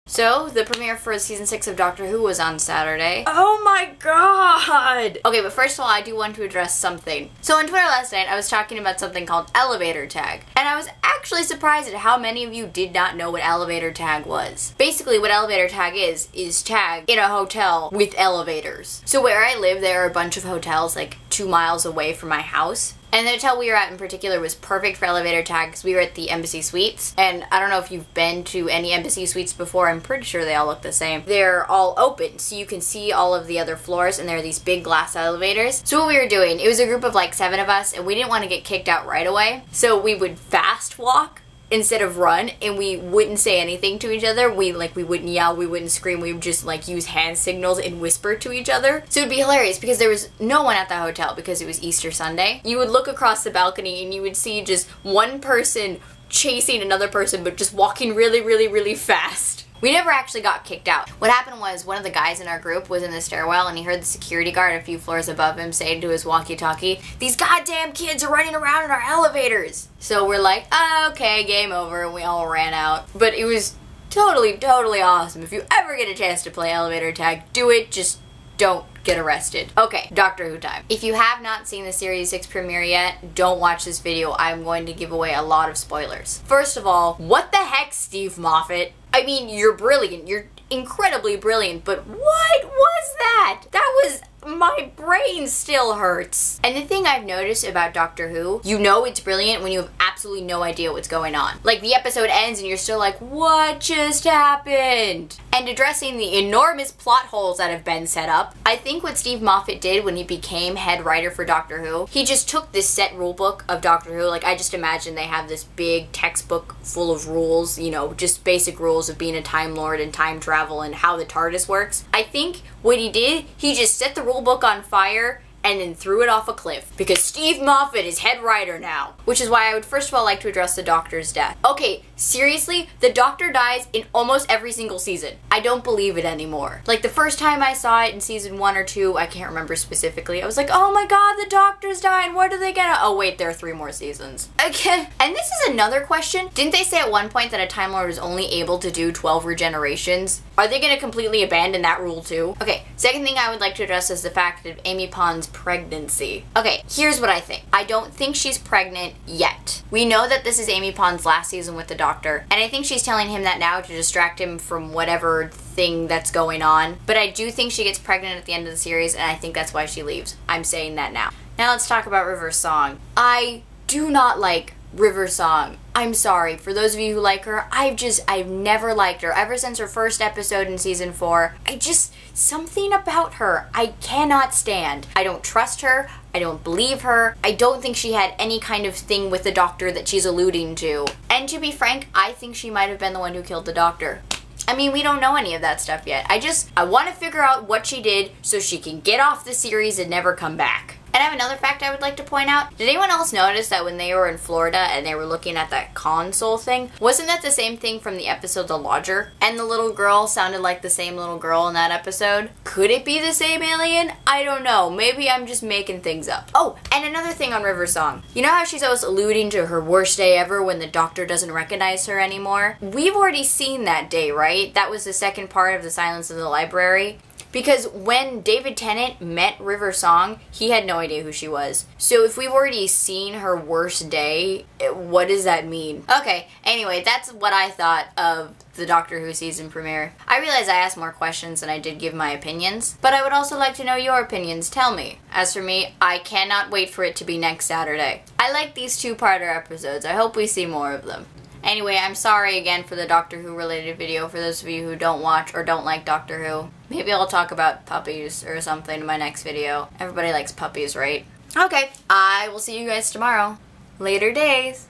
So, the premiere for season 6 of Doctor Who was on Saturday. Oh my god! Okay, but first of all, I do want to address something. So on Twitter last night, I was talking about something called elevator tag. And I was actually surprised at how many of you did not know what elevator tag was. Basically, what elevator tag is tag in a hotel with elevators. So where I live, there are a bunch of hotels like 2 miles away from my house. And the hotel we were at in particular was perfect for elevator tag because we were at the Embassy Suites. And I don't know if you've been to any Embassy Suites before. I'm pretty sure they all look the same. They're all open, so you can see all of the other floors, and there are these big glass elevators. So what we were doing, it was a group of like 7 of us, and we didn't want to get kicked out right away. So we would fast walk instead of run, and we wouldn't say anything to each other. We wouldn't yell, we wouldn't scream, we would just like use hand signals and whisper to each other. So it'd be hilarious because there was no one at the hotel because it was Easter Sunday. You would look across the balcony and you would see just one person chasing another person but just walking really, really, really fast. We never actually got kicked out. What happened was one of the guys in our group was in the stairwell and he heard the security guard a few floors above him saying to his walkie-talkie, "These goddamn kids are running around in our elevators." So we're like, oh, okay, game over, and we all ran out. But it was totally, totally awesome. If you ever get a chance to play elevator tag, do it. Just don't get arrested. Okay, Doctor Who time. If you have not seen the Series 6 premiere yet, don't watch this video. I'm going to give away a lot of spoilers. First of all, what the heck, Steve Moffat? I mean, you're brilliant. You're incredibly brilliant, but what was that? That was... my brain still hurts. And the thing I've noticed about Doctor Who, you know it's brilliant when you have absolutely no idea what's going on. Like, the episode ends and you're still like, what just happened? And addressing the enormous plot holes that have been set up, I think what Steve Moffat did when he became head writer for Doctor Who, he just took this set rulebook of Doctor Who, like I just imagine they have this big textbook full of rules, you know, just basic rules of being a Time Lord and time travel and how the TARDIS works. I think what he did, he just set the rulebook on fire and then threw it off a cliff because Steve Moffat is head writer now. Which is why I would first of all like to address the Doctor's death. Okay, seriously, the Doctor dies in almost every single season. I don't believe it anymore. Like the first time I saw it in season 1 or 2, I can't remember specifically, I was like, oh my god, the Doctor's dying, where do they get it? Oh wait, there are 3 more seasons. Okay, and this is another question. Didn't they say at one point that a Time Lord was only able to do 12 regenerations? Are they gonna completely abandon that rule too? Okay, second thing I would like to address is the fact of Amy Pond's pregnancy. Okay, here's what I think. I don't think she's pregnant yet. We know that this is Amy Pond's last season with the Doctor, and I think she's telling him that now to distract him from whatever thing that's going on. But I do think she gets pregnant at the end of the series, and I think that's why she leaves. I'm saying that now. Now let's talk about River Song. I do not like River Song. I'm sorry. For those of you who like her, I've never liked her. Ever since her first episode in season 4, something about her I cannot stand. I don't trust her. I don't believe her. I don't think she had any kind of thing with the Doctor that she's alluding to. And to be frank, I think she might have been the one who killed the Doctor. I mean, we don't know any of that stuff yet. I want to figure out what she did so she can get off the series and never come back. And I have another fact I would like to point out. Did anyone else notice that when they were in Florida and they were looking at that console thing, wasn't that the same thing from the episode The Lodger? And the little girl sounded like the same little girl in that episode? Could it be the same alien? I don't know. Maybe I'm just making things up. Oh, and another thing on River Song. You know how she's always alluding to her worst day ever when the Doctor doesn't recognize her anymore? We've already seen that day, right? That was the second part of The Silence of the Library. Because when David Tennant met River Song, he had no idea who she was. So if we've already seen her worst day, what does that mean? Okay, anyway, that's what I thought of the Doctor Who season premiere. I realize I asked more questions than I did give my opinions, but I would also like to know your opinions. Tell me. As for me, I cannot wait for it to be next Saturday. I like these 2-parter episodes. I hope we see more of them. Anyway, I'm sorry again for the Doctor Who related video for those of you who don't watch or don't like Doctor Who. Maybe I'll talk about puppies or something in my next video. Everybody likes puppies, right? Okay, I will see you guys tomorrow. Later days.